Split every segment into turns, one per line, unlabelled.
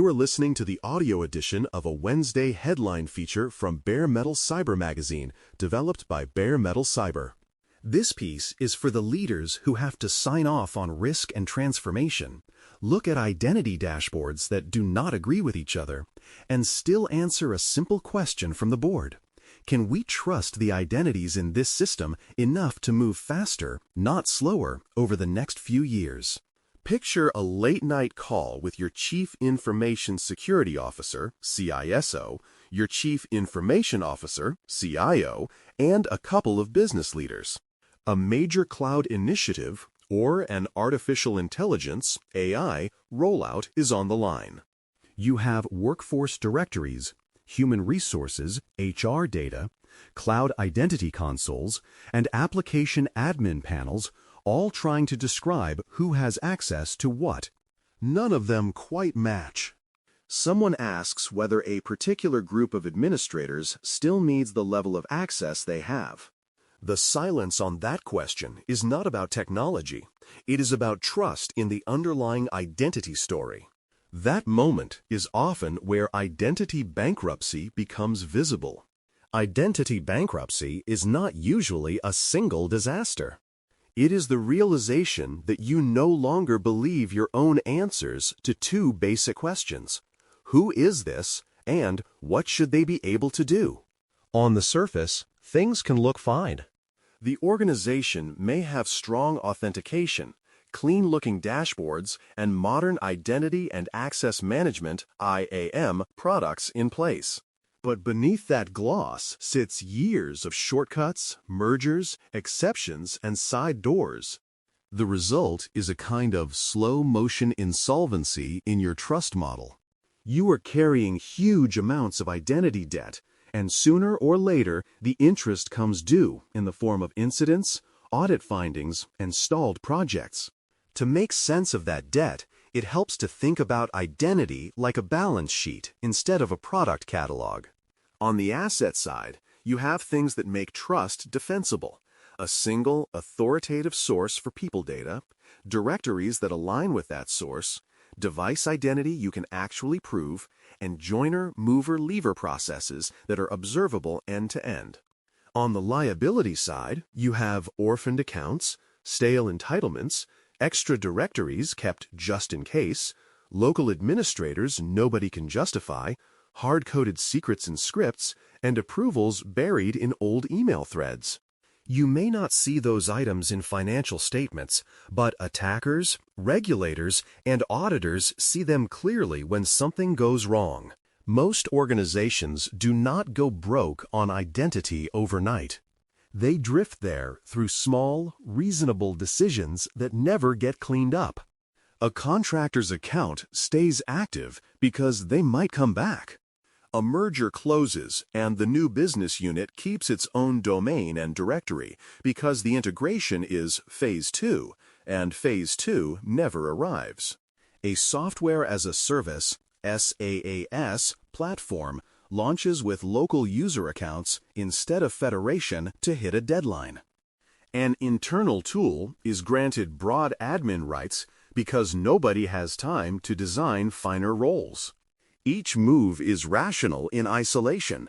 You are listening to the audio edition of a Wednesday headline feature from Bare Metal Cyber magazine, developed by Bare Metal Cyber. This piece is for the leaders who have to sign off on risk and transformation, look at identity dashboards that do not agree with each other, and still answer a simple question from the board. Can we trust the identities in this system enough to move faster, not slower, over the next few years? Picture a late-night call with your Chief Information Security Officer, CISO, your Chief Information Officer, CIO, and a couple of business leaders. A major cloud initiative or an artificial intelligence, AI, rollout is on the line. You have workforce directories, human resources, HR data, cloud identity consoles, and application admin panels all trying to describe who has access to what. None of them quite match. Someone asks whether a particular group of administrators still needs the level of access they have. The silence on that question is not about technology. It is about trust in the underlying identity story. That moment is often where identity bankruptcy becomes visible. Identity bankruptcy is not usually a single disaster. It is the realization that you no longer believe your own answers to two basic questions. Who is this, and what should they be able to do? On the surface, things can look fine. The organization may have strong authentication, clean-looking dashboards, and modern identity and access management (IAM) products in place. But beneath that gloss sits years of shortcuts, mergers, exceptions, and side doors. The result is a kind of slow-motion insolvency in your trust model. You are carrying huge amounts of identity debt, and sooner or later the interest comes due in the form of incidents, audit findings, and stalled projects. To make sense of that debt, it helps to think about identity like a balance sheet instead of a product catalog. On the asset side, you have things that make trust defensible: a single, authoritative source for people data, directories that align with that source, device identity you can actually prove, and joiner, mover, leaver processes that are observable end-to-end. On the liability side, you have orphaned accounts, stale entitlements, extra directories kept just in case, local administrators nobody can justify, hard-coded secrets and scripts, and approvals buried in old email threads. You may not see those items in financial statements, but attackers, regulators, and auditors see them clearly when something goes wrong. Most organizations do not go broke on identity overnight. They drift there through small, reasonable decisions that never get cleaned up. A contractor's account stays active because they might come back. A merger closes and the new business unit keeps its own domain and directory because the integration is Phase 2, and Phase 2 never arrives. A software as a service, SaaS, platform launches with local user accounts instead of federation to hit a deadline. An internal tool is granted broad admin rights because nobody has time to design finer roles. Each move is rational in isolation.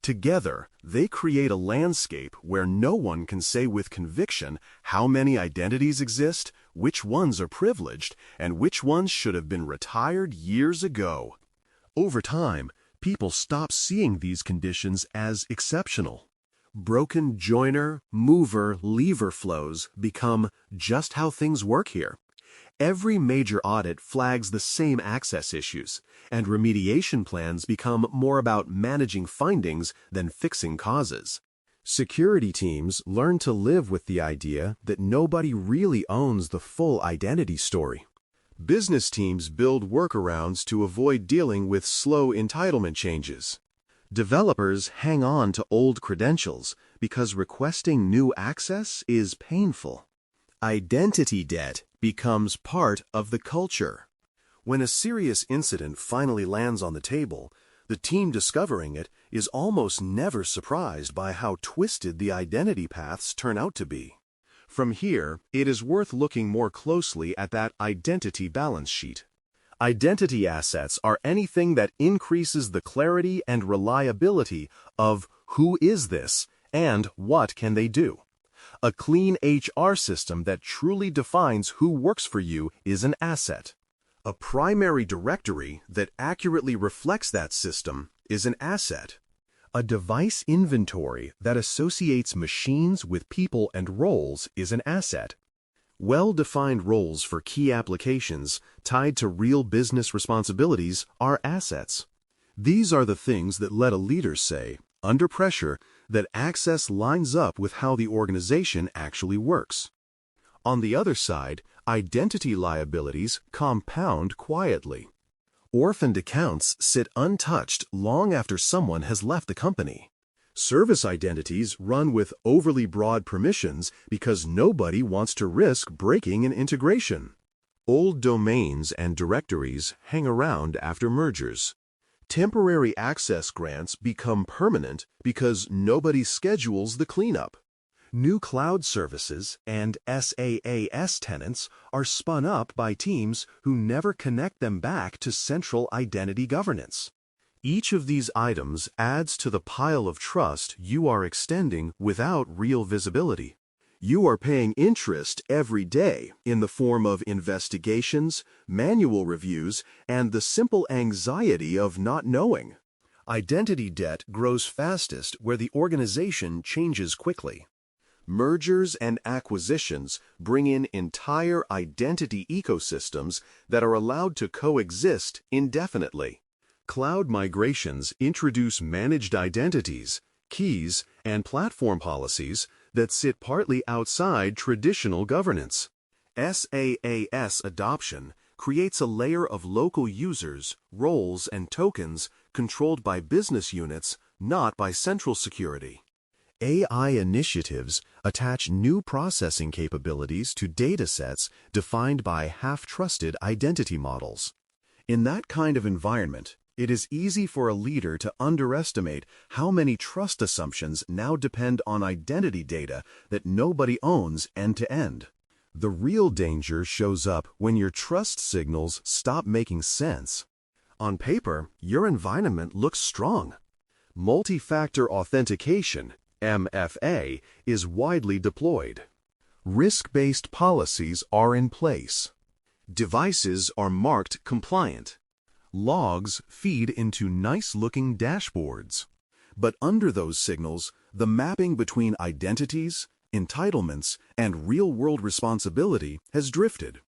Together, they create a landscape where no one can say with conviction how many identities exist, which ones are privileged, and which ones should have been retired years ago. Over time, people stop seeing these conditions as exceptional. Broken joiner, mover, leaver flows become just how things work here. Every major audit flags the same access issues, and remediation plans become more about managing findings than fixing causes. Security teams learn to live with the idea that nobody really owns the full identity story. Business teams build workarounds to avoid dealing with slow entitlement changes. Developers hang on to old credentials because requesting new access is painful. Identity debt becomes part of the culture. When a serious incident finally lands on the table, the team discovering it is almost never surprised by how twisted the identity paths turn out to be. From here, it is worth looking more closely at that identity balance sheet. Identity assets are anything that increases the clarity and reliability of who is this and what can they do. A clean HR system that truly defines who works for you is an asset. A primary directory that accurately reflects that system is an asset. A device inventory that associates machines with people and roles is an asset. Well-defined roles for key applications tied to real business responsibilities are assets. These are the things that let a leader say, under pressure, that access lines up with how the organization actually works. On the other side, identity liabilities compound quietly. Orphaned accounts sit untouched long after someone has left the company. Service identities run with overly broad permissions because nobody wants to risk breaking an integration. Old domains and directories hang around after mergers. Temporary access grants become permanent because nobody schedules the cleanup. New cloud services and SaaS tenants are spun up by teams who never connect them back to central identity governance. Each of these items adds to the pile of trust you are extending without real visibility. You are paying interest every day in the form of investigations, manual reviews, and the simple anxiety of not knowing. Identity debt grows fastest where the organization changes quickly. Mergers and acquisitions bring in entire identity ecosystems that are allowed to coexist indefinitely. Cloud migrations introduce managed identities, keys, and platform policies that sit partly outside traditional governance. SaaS adoption creates a layer of local users, roles, and tokens controlled by business units, not by central security. AI initiatives attach new processing capabilities to datasets defined by half-trusted identity models. In that kind of environment, it is easy for a leader to underestimate how many trust assumptions now depend on identity data that nobody owns end-to-end. The real danger shows up when your trust signals stop making sense. On paper, your environment looks strong. Multi-factor authentication, MFA, is widely deployed. Risk-based policies are in place. Devices are marked compliant. Logs feed into nice-looking dashboards. But under those signals, the mapping between identities, entitlements, and real-world responsibility has drifted.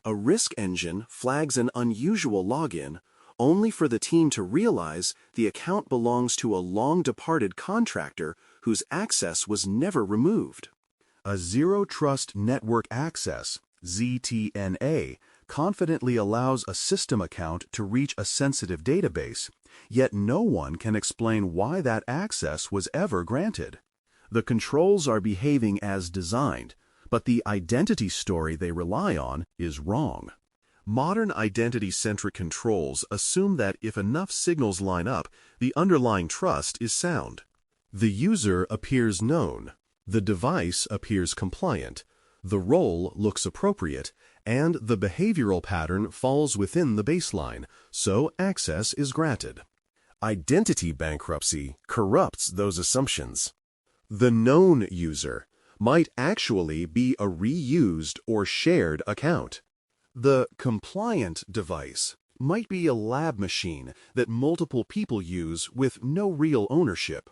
A risk engine flags an unusual login only for the team to realize the account belongs to a long-departed contractor whose access was never removed. A Zero Trust Network Access, ZTNA, confidently allows a system account to reach a sensitive database, yet no one can explain why that access was ever granted. The controls are behaving as designed, but the identity story they rely on is wrong. Modern identity-centric controls assume that if enough signals line up, the underlying trust is sound. The user appears known, the device appears compliant, the role looks appropriate, and the behavioral pattern falls within the baseline, so access is granted. Identity bankruptcy corrupts those assumptions. The known user might actually be a reused or shared account. The compliant device might be a lab machine that multiple people use with no real ownership.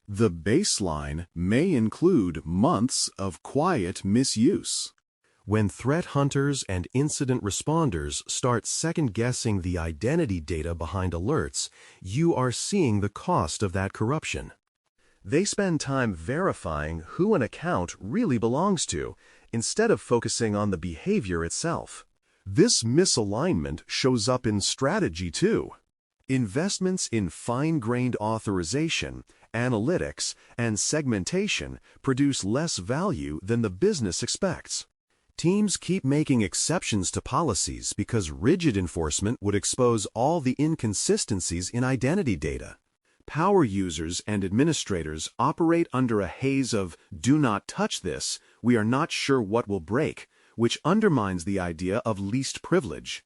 The baseline may include months of quiet misuse. When threat hunters and incident responders start second-guessing the identity data behind alerts, you are seeing the cost of that corruption. They spend time verifying who an account really belongs to, instead of focusing on the behavior itself. This misalignment shows up in strategy too. Investments in fine-grained authorization, analytics, and segmentation produce less value than the business expects. Teams keep making exceptions to policies because rigid enforcement would expose all the inconsistencies in identity data. Power users and administrators operate under a haze of "do not touch this, we are not sure what will break," which undermines the idea of least privilege.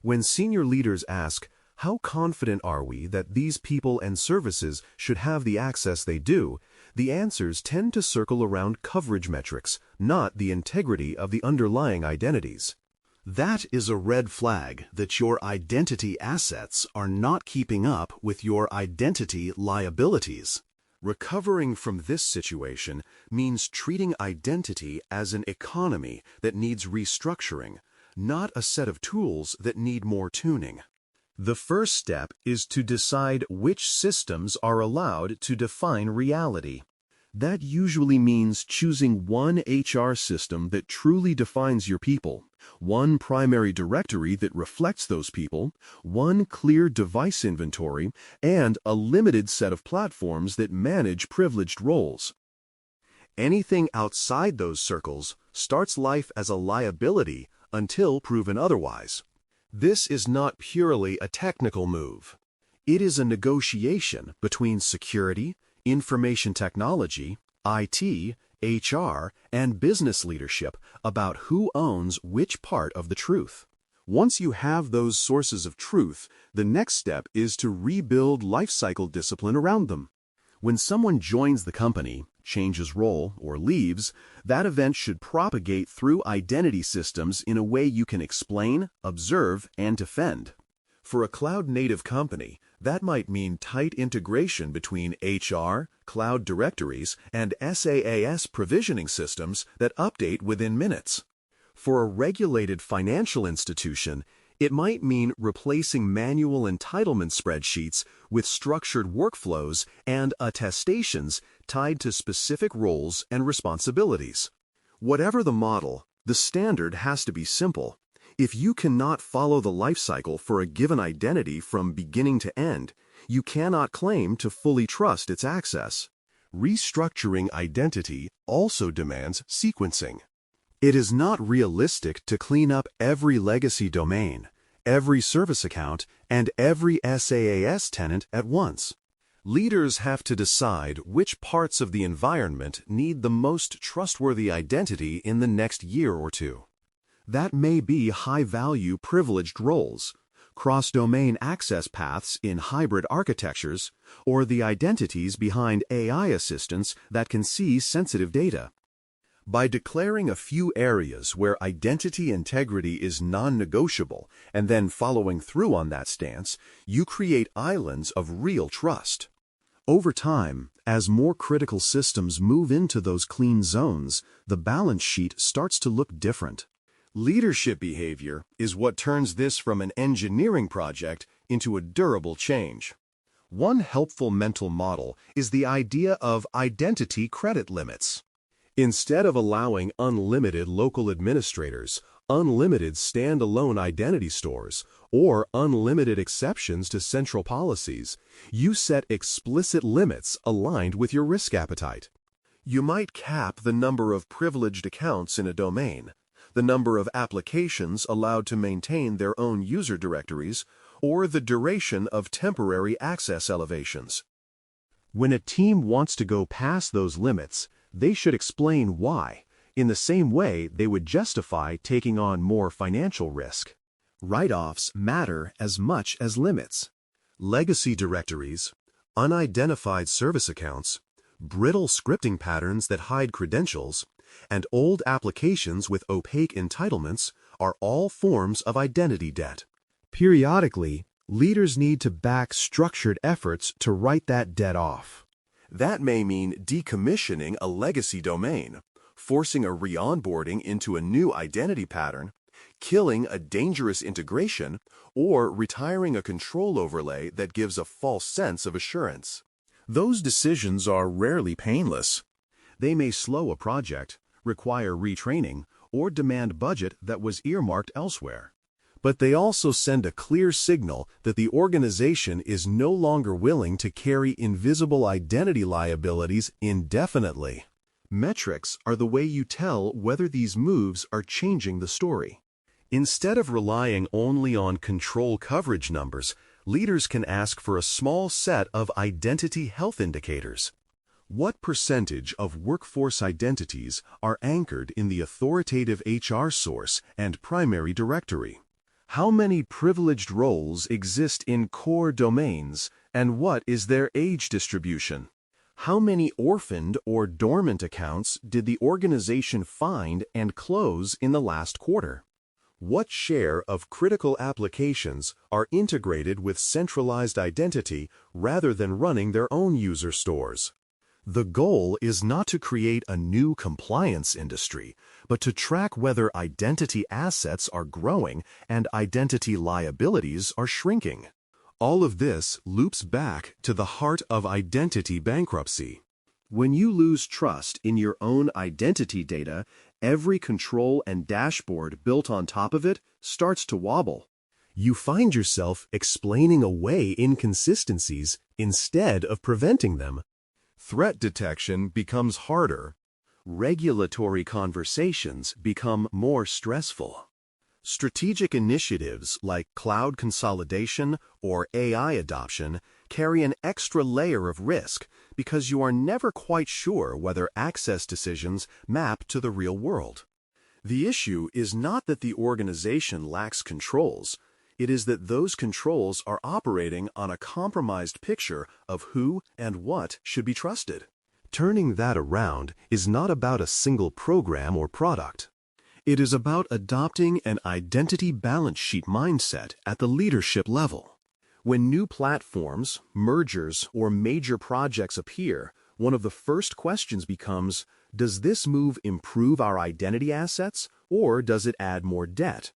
When senior leaders ask, "How confident are we that these people and services should have the access they do?" the answers tend to circle around coverage metrics, not the integrity of the underlying identities. That is a red flag that your identity assets are not keeping up with your identity liabilities. Recovering from this situation means treating identity as an economy that needs restructuring, not a set of tools that need more tuning. The first step is to decide which systems are allowed to define reality. That usually means choosing one HR system that truly defines your people, one primary directory that reflects those people, one clear device inventory, and a limited set of platforms that manage privileged roles. Anything outside those circles starts life as a liability until proven otherwise. This is not purely a technical move. It is a negotiation between security, information technology, IT, HR, and business leadership about who owns which part of the truth. Once you have those sources of truth, the next step is to rebuild lifecycle discipline around them. When someone joins the company, changes role, or leaves, that event should propagate through identity systems in a way you can explain, observe, and defend. For a cloud-native company, that might mean tight integration between HR, cloud directories, and SaaS provisioning systems that update within minutes. For a regulated financial institution, it might mean replacing manual entitlement spreadsheets with structured workflows and attestations tied to specific roles and responsibilities. Whatever the model, the standard has to be simple. If you cannot follow the lifecycle for a given identity from beginning to end, you cannot claim to fully trust its access. Restructuring identity also demands sequencing. It is not realistic to clean up every legacy domain, every service account, and every SaaS tenant at once. Leaders have to decide which parts of the environment need the most trustworthy identity in the next year or two. That may be high-value privileged roles, cross-domain access paths in hybrid architectures, or the identities behind AI assistants that can see sensitive data. By declaring a few areas where identity integrity is non-negotiable and then following through on that stance, you create islands of real trust. Over time, as more critical systems move into those clean zones, the balance sheet starts to look different. Leadership behavior is what turns this from an engineering project into a durable change. One helpful mental model is the idea of identity credit limits. Instead of allowing unlimited local administrators, unlimited standalone identity stores, or unlimited exceptions to central policies, you set explicit limits aligned with your risk appetite. You might cap the number of privileged accounts in a domain, the number of applications allowed to maintain their own user directories, or the duration of temporary access elevations. When a team wants to go past those limits, they should explain why, in the same way they would justify taking on more financial risk. Write-offs matter as much as limits. Legacy directories, unidentified service accounts, brittle scripting patterns that hide credentials, and old applications with opaque entitlements are all forms of identity debt. Periodically, leaders need to back structured efforts to write that debt off. That may mean decommissioning a legacy domain, forcing a re-onboarding into a new identity pattern, killing a dangerous integration, or retiring a control overlay that gives a false sense of assurance. Those decisions are rarely painless. They may slow a project, require retraining, or demand budget that was earmarked elsewhere. But they also send a clear signal that the organization is no longer willing to carry invisible identity liabilities indefinitely. Metrics are the way you tell whether these moves are changing the story. Instead of relying only on control coverage numbers, leaders can ask for a small set of identity health indicators. What percentage of workforce identities are anchored in the authoritative HR source and primary directory? How many privileged roles exist in core domains, and what is their age distribution? How many orphaned or dormant accounts did the organization find and close in the last quarter? What share of critical applications are integrated with centralized identity rather than running their own user stores? The goal is not to create a new compliance industry, but to track whether identity assets are growing and identity liabilities are shrinking. All of this loops back to the heart of identity bankruptcy. When you lose trust in your own identity data, every control and dashboard built on top of it starts to wobble. You find yourself explaining away inconsistencies instead of preventing them. Threat detection becomes harder. Regulatory conversations become more stressful. Strategic initiatives like cloud consolidation or AI adoption carry an extra layer of risk because you are never quite sure whether access decisions map to the real world. The issue is not that the organization lacks controls. It is that those controls are operating on a compromised picture of who and what should be trusted. Turning that around is not about a single program or product. It is about adopting an identity balance sheet mindset at the leadership level. When new platforms, mergers, or major projects appear, one of the first questions becomes, does this move improve our identity assets, or does it add more debt?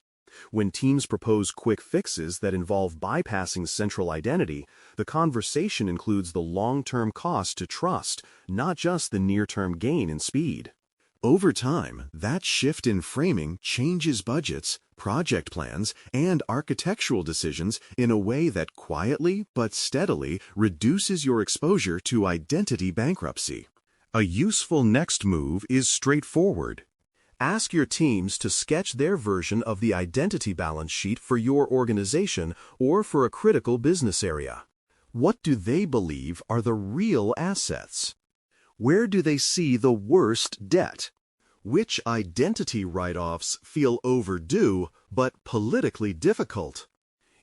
When teams propose quick fixes that involve bypassing central identity, the conversation includes the long-term cost to trust, not just the near-term gain in speed. Over time, that shift in framing changes budgets, project plans, and architectural decisions in a way that quietly but steadily reduces your exposure to identity bankruptcy. A useful next move is straightforward. Ask your teams to sketch their version of the identity balance sheet for your organization or for a critical business area. What do they believe are the real assets? Where do they see the worst debt? Which identity write-offs feel overdue but politically difficult?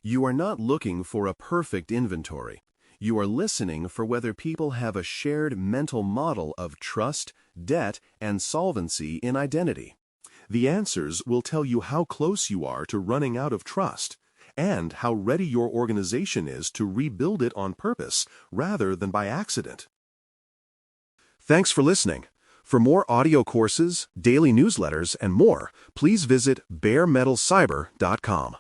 You are not looking for a perfect inventory. You are listening for whether people have a shared mental model of trust, debt, and solvency in identity. The answers will tell you how close you are to running out of trust and how ready your organization is to rebuild it on purpose rather than by accident. Thanks for listening. For more audio courses, daily newsletters, and more, please visit baremetalcyber.com.